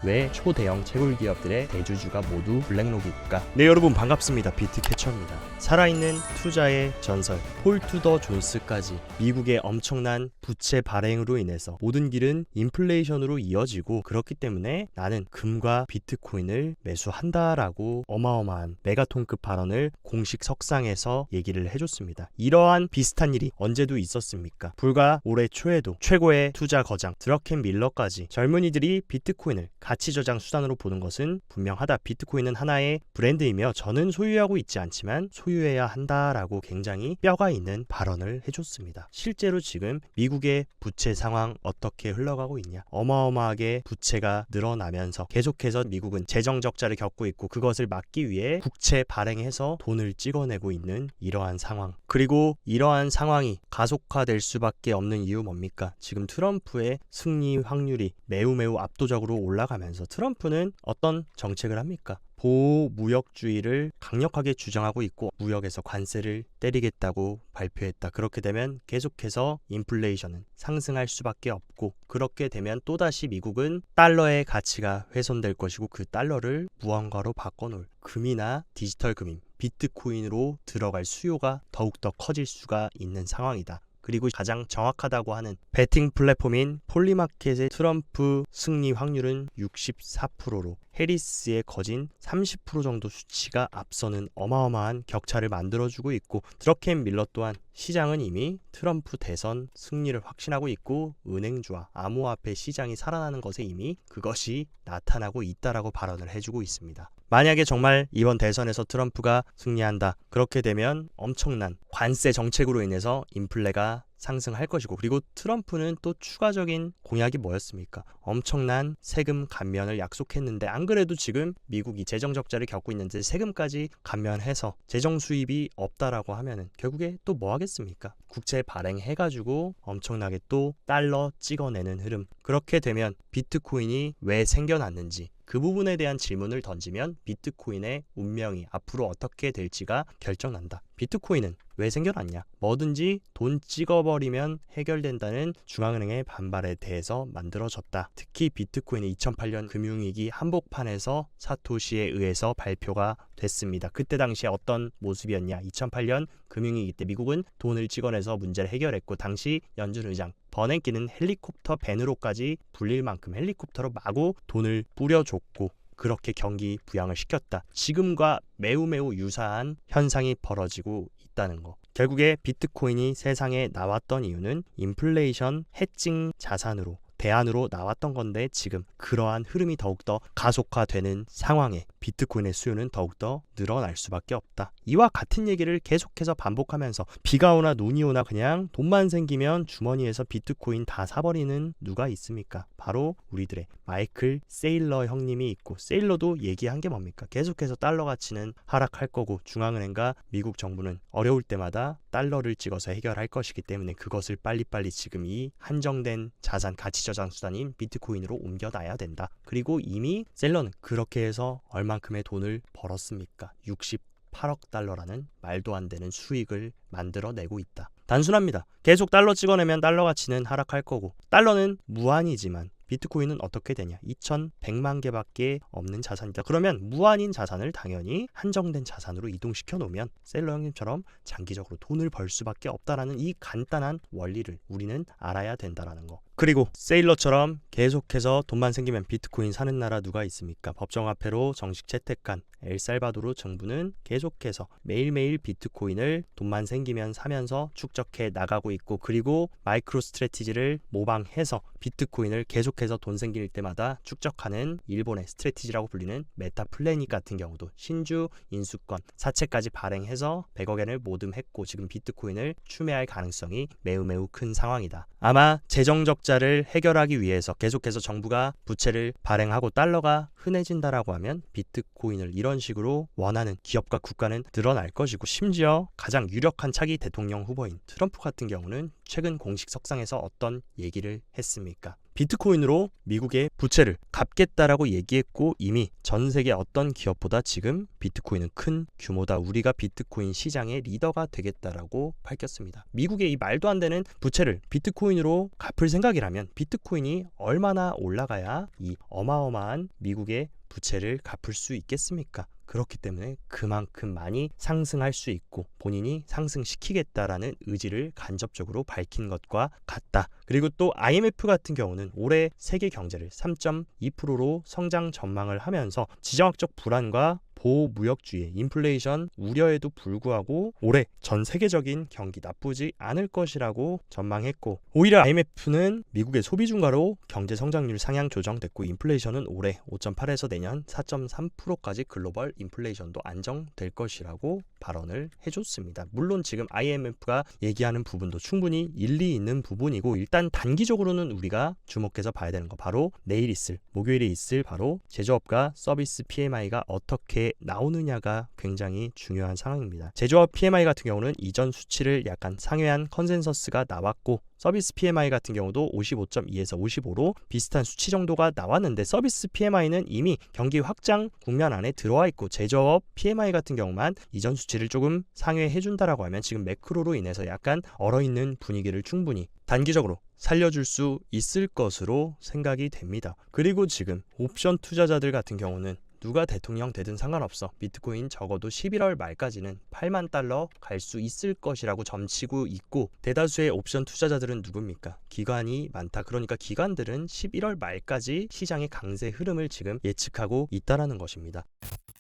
왜 초대형 채굴 기업들의 대주주가 모두 블랙록일까? 네, 여러분 반갑습니다. 비트캐쳐입니다. 살아있는 투자의 전설 폴 투더 존스까지 미국의 엄청난 부채 발행으로 인해서 모든 길은 인플레이션으로 이어지고, 그렇기 때문에 나는 금과 비트코인을 매수한다라고 어마어마한 메가톤급 발언을 공식 석상에서 얘기를 해줬습니다. 이러한 비슷한 일이 언제도 있었습니까? 불과 올해 초에도 최고의 투자 거장 드러켄 밀러까지 젊은이들이 비트코인을 가치 저장 수단으로 보는 것은 분명하다. 비트코인은 하나의 브랜드이며 저는 소유하고 있지 않지만 소유해야 한다라고 굉장히 뼈가 있는 발언을 해줬습니다. 실제로 지금 미국의 부채 상황 어떻게 흘러가고 있냐? 어마어마하게 부채가 늘어나면서 계속해서 미국은 재정 적자를 겪고 있고, 그것을 막기 위해 국채 발행해서 돈을 찍어내고 있는 이러한 상황. 그리고 이러한 상황이 가속화될 수밖에 없는 이유 뭡니까? 지금 트럼프의 승리 확률이 매우 압도적으로 올라가면서 트럼프는 어떤 정책을 합니까? 보호 무역주의를 강력하게 주장하고 있고, 무역에서 관세를 때리겠다고 발표했다. 그렇게 되면 계속해서 인플레이션은 상승할 수밖에 없고, 그렇게 되면 또다시 미국은 달러의 가치가 훼손될 것이고, 그 달러를 무언가로 바꿔놓을 금이나 디지털 금인 비트코인으로 들어갈 수요가 더욱더 커질 수가 있는 상황이다. 그리고 가장 정확하다고 하는 베팅 플랫폼인 폴리마켓의 트럼프 승리 확률은 64%로 해리스의 거진 30% 정도 수치가 앞서는 어마어마한 격차를 만들어주고 있고, 드러켄 밀러 또한 시장은 이미 트럼프 대선 승리를 확신하고 있고, 은행주와 암호화폐 시장이 살아나는 것에 이미 그것이 나타나고 있다라고 발언을 해주고 있습니다. 만약에 정말 이번 대선에서 트럼프가 승리한다, 그렇게 되면 엄청난 관세 정책으로 인해서 인플레가 상승할 것이고, 그리고 트럼프는 또 추가적인 공약이 뭐였습니까? 엄청난 세금 감면을 약속했는데, 안 그래도 지금 미국이 재정 적자를 겪고 있는데 세금까지 감면해서 재정 수입이 없다라고 하면은 결국에 또 뭐 하겠습니까? 국채 발행해가지고 엄청나게 또 달러 찍어내는 흐름. 그렇게 되면 비트코인이 왜 생겨났는지, 그 부분에 대한 질문을 던지면 비트코인의 운명이 앞으로 어떻게 될지가 결정난다. 비트코인은 왜 생겨났냐? 뭐든지 돈 찍어버리면 해결된다는 중앙은행의 반발에 대해서 만들어졌다. 특히 비트코인이 2008년 금융위기 한복판에서 사토시에 의해서 발표가 됐습니다. 그때 당시에 어떤 모습이었냐? 2008년 금융위기 때 미국은 돈을 찍어내서 문제를 해결했고, 당시 연준 의장 버냉키는 헬리콥터 밴으로까지 불릴 만큼 헬리콥터로 마구 돈을 뿌려줬고, 그렇게 경기 부양을 시켰다. 지금과 매우 유사한 현상이 벌어지고 있다는 거. 결국에 비트코인이 세상에 나왔던 이유는 인플레이션 해칭 자산으로 대안으로 나왔던 건데, 지금 그러한 흐름이 더욱더 가속화되는 상황에 비트코인의 수요는 더욱더 늘어날 수밖에 없다. 이와 같은 얘기를 계속해서 반복하면서 비가 오나 눈이 오나 그냥 돈만 생기면 주머니에서 비트코인 다 사버리는 누가 있습니까? 바로 우리들의 마이클 세일러 형님이 있고, 세일러도 얘기한 게 뭡니까? 계속해서 달러 가치는 하락할 거고, 중앙은행과 미국 정부는 어려울 때마다 달러를 찍어서 해결할 것이기 때문에 그것을 빨리빨리 지금 이 한정된 자산 가치 저장 수단인 비트코인으로 옮겨놔야 된다. 그리고 이미 셀러는 그렇게 해서 얼만큼의 돈을 벌었습니까? 68억 달러라는 말도 안 되는 수익을 만들어내고 있다. 단순합니다. 계속 달러 찍어내면 달러 가치는 하락할 거고, 달러는 무한이지만 비트코인은 어떻게 되냐? 2100만 개밖에 없는 자산이다. 그러면 무한인 자산을 당연히 한정된 자산으로 이동시켜 놓으면 셀러 형님처럼 장기적으로 돈을 벌 수밖에 없다라는 이 간단한 원리를 우리는 알아야 된다라는 거. 그리고 세일러처럼 계속해서 돈만 생기면 비트코인 사는 나라 누가 있습니까? 법정화폐로 정식 채택한 엘살바도르 정부는 계속해서 매일매일 비트코인을 돈만 생기면 사면서 축적해 나가고 있고, 그리고 마이크로 스트래티지를 모방해서 비트코인을 계속해서 돈 생길 때마다 축적하는 일본의 스트래티지라고 불리는 메타플래닛 같은 경우도 신주 인수권 사채까지 발행해서 100억엔을 모금했고, 지금 비트코인을 추매할 가능성이 매우 큰 상황이다. 아마 재정 적자를 해결하기 위해서 계속해서 정부가 부채를 발행하고 달러가 흔해진다라고 하면 비트코인을 이런 식으로 원하는 기업과 국가는 늘어날 것이고, 심지어 가장 유력한 차기 대통령 후보인 트럼프 같은 경우는 최근 공식 석상에서 어떤 얘기를 했습니까? 비트코인으로 미국의 부채를 갚겠다라고 얘기했고 이미 전 세계 어떤 기업보다 지금 비트코인은 큰 규모다. 우리가 비트코인 시장의 리더가 되겠다라고 밝혔습니다. 미국의 이 말도 안 되는 부채를 비트코인으로 갚을 생각이라면 비트코인이 얼마나 올라가야 이 어마어마한 미국의 부채를 갚을 수 있겠습니까? 그렇기 때문에 그만큼 많이 상승할 수 있고 본인이 상승시키겠다라는 의지를 간접적으로 밝힌 것과 같다. 그리고 또 IMF 같은 경우는 올해 세계 경제를 3.2%로 성장 전망을 하면서 지정학적 불안과 보호무역주의, 인플레이션 우려에도 불구하고 올해 전 세계적인 경기 나쁘지 않을 것이라고 전망했고 오히려 IMF는 미국의 소비 증가로 경제 성장률 상향 조정됐고 인플레이션은 올해 5.8에서 내년 4.3%까지 글로벌 인플레이션도 안정될 것이라고 발언을 해줬습니다. 물론 지금 IMF가 얘기하는 부분도 충분히 일리 있는 부분이고 일단 단기적으로는 우리가 주목해서 봐야 되는 거 바로 내일 있을 목요일에 있을 바로 제조업과 서비스 PMI가 어떻게 나오느냐가 굉장히 중요한 상황입니다. 제조업 PMI 같은 경우는 이전 수치를 약간 상회한 컨센서스가 나왔고 서비스 PMI 같은 경우도 55.2에서 55로 비슷한 수치 정도가 나왔는데 서비스 PMI는 이미 경기 확장 국면 안에 들어와 있고 제조업 PMI 같은 경우만 이전 수치를 조금 상회해준다라고 하면 지금 매크로로 인해서 약간 얼어있는 분위기를 충분히 단기적으로 살려줄 수 있을 것으로 생각이 됩니다. 그리고 지금 옵션 투자자들 같은 경우는 누가 대통령 되든 상관없어. 비트코인 적어도 11월 말까지는 8만 달러 갈 수 있을 것이라고 점치고 있고 대다수의 옵션 투자자들은 누굽니까? 기관이 많다. 그러니까 기관들은 11월 말까지 시장의 강세 흐름을 지금 예측하고 있다라는 것입니다.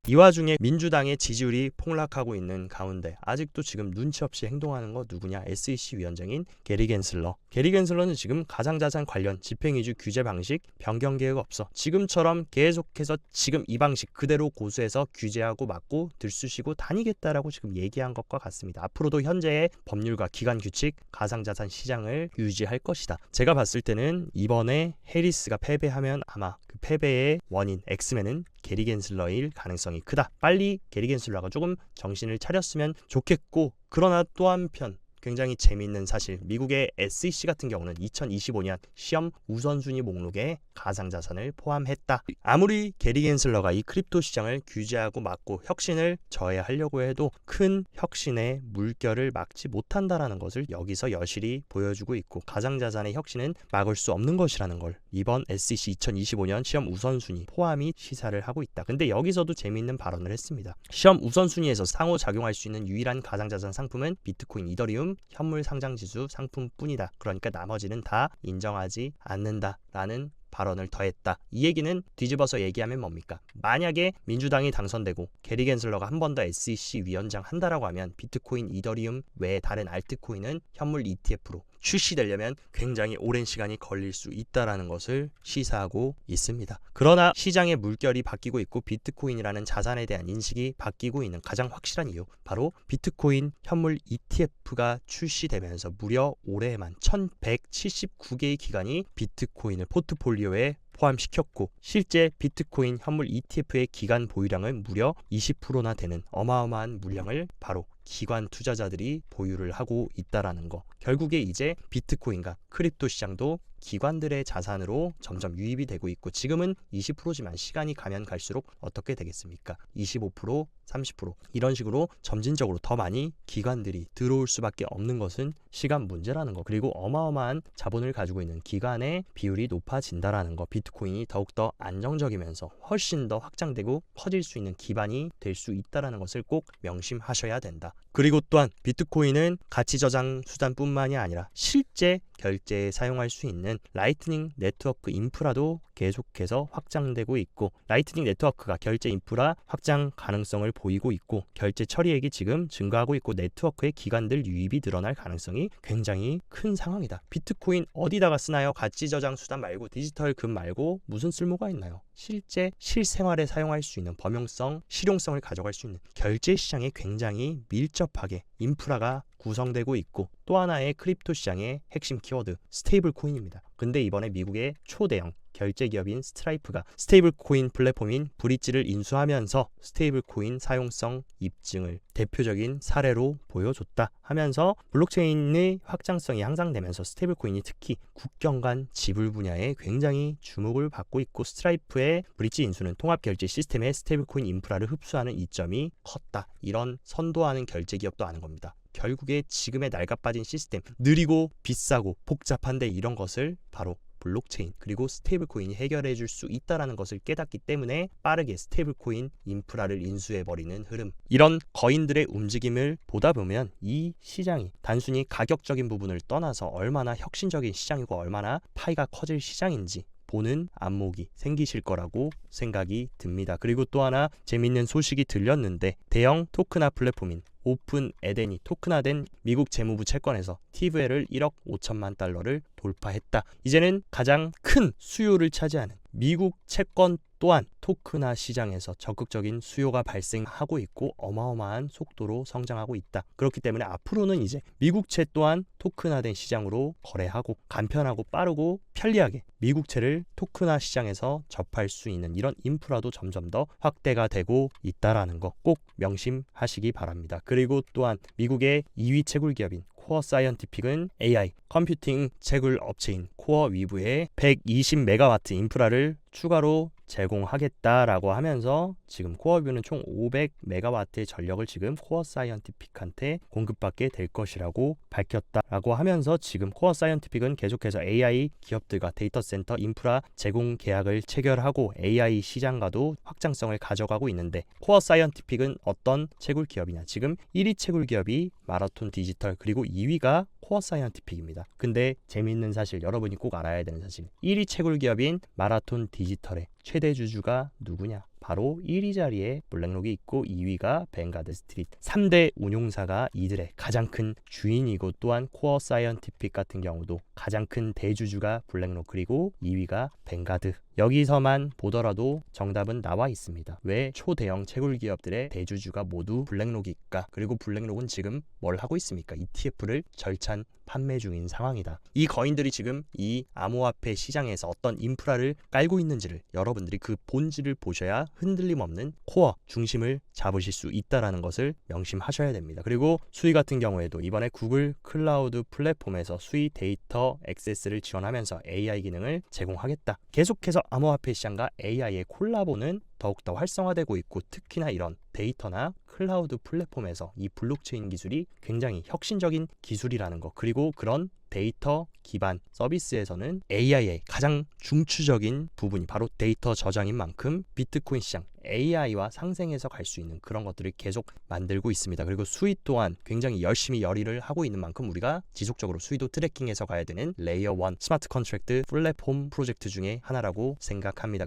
이 와중에 민주당의 지지율이 폭락하고 있는 가운데 아직도 지금 눈치 없이 행동하는 거 누구냐? SEC 위원장인 게리 겐슬러. 게리 겐슬러는 지금 가상자산 관련 집행위주 규제 방식 변경 계획 없어. 지금처럼 계속해서 지금 이 방식 그대로 고수해서 규제하고 막고 들쑤시고 다니겠다라고 지금 얘기한 것과 같습니다. 앞으로도 현재의 법률과 기관 규칙 가상자산 시장을 유지할 것이다. 제가 봤을 때는 이번에 해리스가 패배하면 아마 그 패배의 원인 엑스맨은 게리 겐슬러일 가능성이 크다. 빨리 게리 겐슬러가 조금 정신을 차렸으면 좋겠고 그러나 또 한편 굉장히 재미있는 사실 미국의 SEC 같은 경우는 2025년 시험 우선순위 목록에 가상자산을 포함했다. 아무리 게리 겐슬러가 이 크립토 시장을 규제하고 막고 혁신을 저해하려고 해도 큰 혁신의 물결을 막지 못한다라는 것을 여기서 여실히 보여주고 있고 가상자산의 혁신은 막을 수 없는 것이라는 걸 이번 SEC 2025년 시험 우선순위 포함이 시사를 하고 있다. 근데 여기서도 재미있는 발언을 했습니다. 시험 우선순위에서 상호작용할 수 있는 유일한 가상자산 상품은 비트코인, 이더리움, 현물 상장지수 상품뿐이다. 그러니까 나머지는 다 인정하지 않는다라는 발언을 더했다. 이 얘기는 뒤집어서 얘기하면 뭡니까? 만약에 민주당이 당선되고 게리 겐슬러가 한 번 더 SEC 위원장 한다라고 하면 비트코인, 이더리움 외에 다른 알트코인은 현물 ETF로 출시되려면 굉장히 오랜 시간이 걸릴 수 있다라는 것을 시사하고 있습니다. 그러나 시장의 물결이 바뀌고 있고 비트코인이라는 자산에 대한 인식이 바뀌고 있는 가장 확실한 이유 바로 비트코인 현물 ETF가 출시되면서 무려 올해에만 1179개의 기관이 비트코인을 포트폴리오에 포함시켰고 실제 비트코인 현물 ETF의 기간 보유량은 무려 20%나 되는 어마어마한 물량을 바로 기관 투자자들이 보유를 하고 있다라는 거. 결국에 이제 비트코인과 크립토 시장도 기관들의 자산으로 점점 유입이 되고 있고 지금은 20%지만 시간이 가면 갈수록 어떻게 되겠습니까? 25%, 30% 이런 식으로 점진적으로 더 많이 기관들이 들어올 수밖에 없는 것은 시간 문제라는 거. 그리고 어마어마한 자본을 가지고 있는 기관의 비율이 높아진다라는 거. 비트코인이 더욱더 안정적이면서 훨씬 더 확장되고 커질 수 있는 기반이 될 수 있다라는 것을 꼭 명심하셔야 된다. 그리고 또한 비트코인은 가치 저장 수단뿐만이 아니라 실제 결제에 사용할 수 있는 라이트닝 네트워크 인프라도 계속해서 확장되고 있고 라이트닝 네트워크가 결제 인프라 확장 가능성을 보이고 있고 결제 처리액이 지금 증가하고 있고 네트워크의 기관들 유입이 늘어날 가능성이 굉장히 큰 상황이다. 비트코인 어디다가 쓰나요? 가치 저장 수단 말고 디지털 금 말고 무슨 쓸모가 있나요? 실제 실생활에 사용할 수 있는 범용성, 실용성을 가져갈 수 있는 결제 시장에 굉장히 밀접하게 인프라가 구성되고 있고 또 하나의 크립토 시장의 핵심 키워드 스테이블 코인입니다. 근데 이번에 미국의 초대형 결제 기업인 스트라이프가 스테이블 코인 플랫폼인 브릿지를 인수하면서 스테이블 코인 사용성 입증을 대표적인 사례로 보여줬다 하면서 블록체인의 확장성이 향상되면서 스테이블 코인이 특히 국경 간 지불 분야에 굉장히 주목을 받고 있고, 스트라이프의 브릿지 인수는 통합 결제 시스템의 스테이블 코인 인프라를 흡수하는 이점이 컸다, 이런 선도하는 결제 기업도 아는 겁니다. 결국에 지금의 낡아빠진 시스템, 느리고 비싸고 복잡한데 이런 것을 바로 블록체인 그리고 스테이블 코인이 해결해 줄 수 있다는 것을 깨닫기 때문에 빠르게 스테이블 코인 인프라를 인수해버리는 흐름, 이런 거인들의 움직임을 보다 보면 이 시장이 단순히 가격적인 부분을 떠나서 얼마나 혁신적인 시장이고 얼마나 파이가 커질 시장인지 보는 안목이 생기실 거라고 생각이 듭니다. 그리고 또 하나 재밌는 소식이 들렸는데, 대형 토크나 플랫폼인 오픈 에덴이 토크나된 미국 재무부 채권에서 TVL을 1억 5천만 달러를 돌파했다. 이제는 가장 큰 수요를 차지하는 미국 채권 또한 토크나 시장에서 적극적인 수요가 발생하고 있고 어마어마한 속도로 성장하고 있다. 그렇기 때문에 앞으로는 이제 미국채 또한 토크나된 시장으로 거래하고 간편하고 빠르고 편리하게 미국채를 토크나 시장에서 접할 수 있는 이런 인프라도 점점 더 확대가 되고 있다라는 거 꼭 명심하시기 바랍니다. 그리고 또한 미국의 2위 채굴 기업인 코어 사이언티픽은 AI 컴퓨팅 채굴 업체인 코어 위브에 120메가와트 인프라를 추가로 제공하겠다라고 하면서 지금 코어뷰는 총 500메가와트의 전력을 지금 코어 사이언티픽한테 공급받게 될 것이라고 밝혔다라고 하면서 지금 코어 사이언티픽은 계속해서 AI 기업들과 데이터 센터 인프라 제공 계약을 체결하고 AI 시장과도 확장성을 가져가고 있는데, 코어 사이언티픽은 어떤 채굴 기업이냐, 지금 1위 채굴 기업이 마라톤 디지털 그리고 2위가 코어 사이언티픽입니다. 근데 재미있는 사실, 여러분이 꼭 알아야 되는 사실, 1위 채굴 기업인 마라톤 디지털의 최대 주주가 누구냐? 바로 1위 자리에 블랙록이 있고 2위가 뱅가드 스트릿, 3대 운용사가 이들의 가장 큰 주인이고, 또한 코어 사이언티픽 같은 경우도 가장 큰 대주주가 블랙록 그리고 2위가 뱅가드. 여기서만 보더라도 정답은 나와 있습니다. 왜 초대형 채굴 기업들의 대주주가 모두 블랙록일까? 그리고 블랙록은 지금 뭘 하고 있습니까? ETF를 절찬 판매 중인 상황이다. 이 거인들이 지금 이 암호화폐 시장에서 어떤 인프라를 깔고 있는지를 여러분들이 그 본질을 보셔야 흔들림 없는 코어 중심을 잡으실 수 있다라는 것을 명심하셔야 됩니다. 그리고 수위 같은 경우에도 이번에 구글 클라우드 플랫폼에서 수위 데이터 액세스를 지원하면서 AI 기능을 제공하겠다. 계속해서 암호화폐 시장과 AI의 콜라보는 더욱더 활성화되고 있고, 특히나 이런 데이터나 클라우드 플랫폼에서 이 블록체인 기술이 굉장히 혁신적인 기술이라는 것, 그리고 그런 데이터 기반 서비스에서는 AI의 가장 중추적인 부분이 바로 데이터 저장인 만큼 비트코인 시장 AI와 상생해서 갈 수 있는 그런 것들을 계속 만들고 있습니다. 그리고 수익 또한 굉장히 열심히 열의를 하고 있는 만큼 우리가 지속적으로 수익도 트래킹해서 가야 되는 레이어 1 스마트 컨트랙트 플랫폼 프로젝트 중에 하나라고 생각합니다.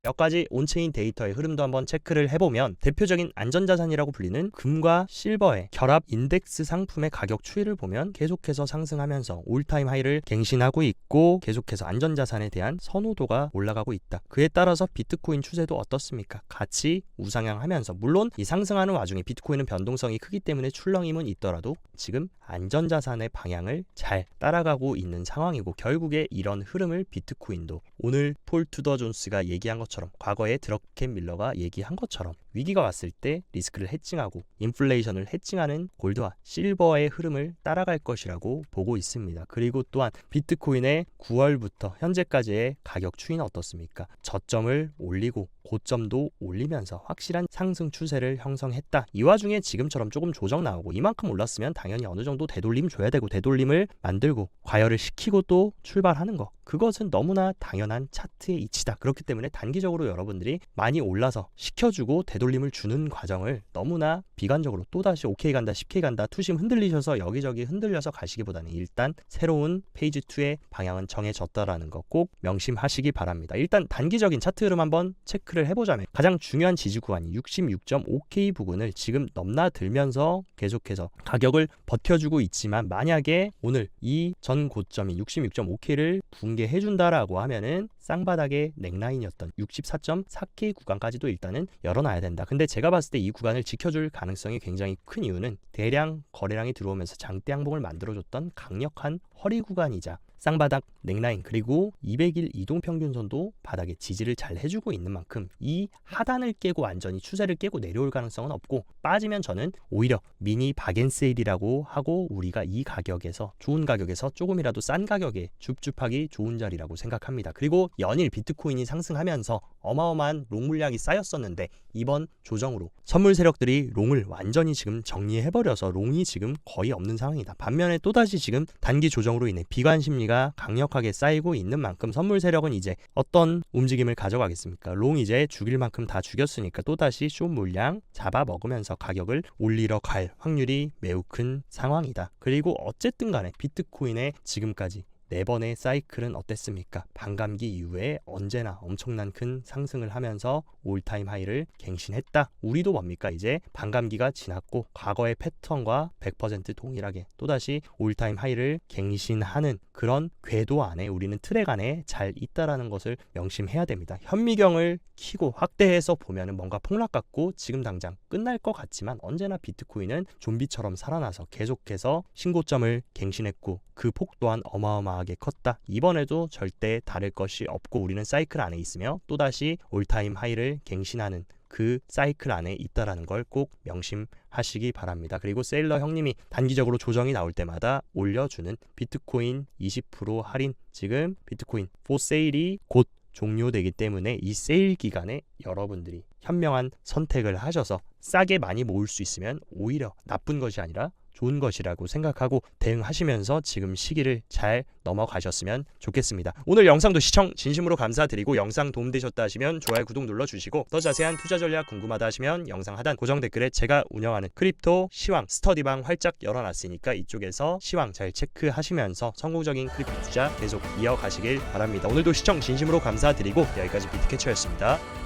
몇 가지 온체인 데이터의 흐름도 한번 체크를 해보면, 대표적인 안전자산이라고 불리는 금과 실버의 결합 인덱스 상품의 가격 추이를 보면 계속해서 상승하면서 올타임 하이를 갱신하고 있고, 계속해서 안전자산에 대한 선호도가 올라가고 있다. 그에 따라서 비트코인 추세도 어떻습니까? 같이 우상향하면서, 물론 이 상승하는 와중에 비트코인은 변동성이 크기 때문에 출렁임은 있더라도 지금 안전자산의 방향을 잘 따라가고 있는 상황이고, 결국에 이런 흐름을 비트코인도 오늘 폴 투더 존스가 얘기한 것처럼, 과거에 드러켄 밀러가 얘기한 것처럼 위기가 왔을 때 리스크를 해칭하고 인플레이션을 해칭하는 골드와 실버의 흐름을 따라갈 것이라고 보고 있습니다. 그리고 또한 비트코인의 9월부터 현재까지의 가격 추이는 어떻습니까? 저점을 올리고 고점도 올리면서 확실한 상승 추세를 형성했다. 이 와중에 지금처럼 조금 조정 나오고 이만큼 올랐으면 당연히 어느 정도 되돌림 줘야 되고, 되돌림을 만들고 과열을 시키고 또 출발하는 거, 그것은 너무나 당연한 차트의 이치다. 그렇기 때문에 단기적으로 여러분들이 많이 올라서 시켜주고 되돌림을 주는 과정을 너무나 비관적으로 또다시 5K 간다 10K 간다 투심 흔들리셔서 여기저기 흔들려서 가시기보다는 일단 새로운 페이지 2의 방향은 정해졌다라는 거 꼭 명심하시기 바랍니다. 일단 단기적인 차트 흐름 한번 체크를 해보자면, 가장 중요한 지지 구간이 66.5K 부근을 지금 넘나들면서 계속해서 가격을 버텨주고 있지만, 만약에 오늘 이 전 고점이 66.5K를 붕괴해준다라고 하면은 쌍바닥의 넥라인이었던 64.4K 구간까지도 일단은 열어놔야 된다. 근데 제가 봤을 때 이 구간을 지켜줄 가능성이 굉장히 큰 이유는 대량 거래량이 들어오면서 장대 양봉을 만들어줬던 강력한 허리 구간이자 쌍바닥 넥라인 그리고 200일 이동평균선도 바닥에 지지를 잘 해주고 있는 만큼 이 하단을 깨고 완전히 추세를 깨고 내려올 가능성은 없고, 빠지면 저는 오히려 미니 바겐세일이라고 하고 우리가 이 가격에서 좋은 가격에서 조금이라도 싼 가격에 줍줍하기 좋은 자리라고 생각합니다. 그리고 연일 비트코인이 상승하면서 어마어마한 롱 물량이 쌓였었는데 이번 조정으로 선물 세력들이 롱을 완전히 지금 정리해버려서 롱이 지금 거의 없는 상황이다. 반면에 또다시 지금 단기 조정으로 인해 비관 심리가 강력하게 쌓이고 있는 만큼 선물 세력은 이제 어떤 움직임을 가져가겠습니까? 롱 이제 죽일 만큼 다 죽였으니까 또다시 숏 물량 잡아먹으면서 가격을 올리러 갈 확률이 매우 큰 상황이다. 그리고 어쨌든 간에 비트코인의 지금까지 4번의 사이클은 어땠습니까? 반감기 이후에 언제나 엄청난 큰 상승을 하면서 올타임 하이를 갱신했다. 우리도 뭡니까? 이제 반감기가 지났고 과거의 패턴과 100% 동일하게 또다시 올타임 하이를 갱신하는 그런 궤도 안에 우리는 트랙 안에 잘 있다라는 것을 명심해야 됩니다. 현미경을 키고 확대해서 보면은 뭔가 폭락 같고 지금 당장 끝날 것 같지만 언제나 비트코인은 좀비처럼 살아나서 계속해서 신고점을 갱신했고 그 폭 또한 어마어마하게 컸다. 이번에도 절대 다를 것이 없고 우리는 사이클 안에 있으며 또다시 올타임 하이를 갱신하는 그 사이클 안에 있다라는 걸 꼭 명심하시기 바랍니다. 그리고 세일러 형님이 단기적으로 조정이 나올 때마다 올려주는 비트코인 20% 할인, 지금 비트코인 4 세일이 곧 종료되기 때문에 이 세일 기간에 여러분들이 현명한 선택을 하셔서 싸게 많이 모을 수 있으면 오히려 나쁜 것이 아니라 좋은 것이라고 생각하고 대응하시면서 지금 시기를 잘 넘어가셨으면 좋겠습니다. 오늘 영상도 시청 진심으로 감사드리고 영상 도움되셨다 하시면 좋아요, 구독 눌러주시고 더 자세한 투자 전략 궁금하다 하시면 영상 하단 고정 댓글에 제가 운영하는 크립토 시황 스터디방 활짝 열어놨으니까 이쪽에서 시황 잘 체크하시면서 성공적인 크립토 투자 계속 이어가시길 바랍니다. 오늘도 시청 진심으로 감사드리고 여기까지 비트캐쳐였습니다.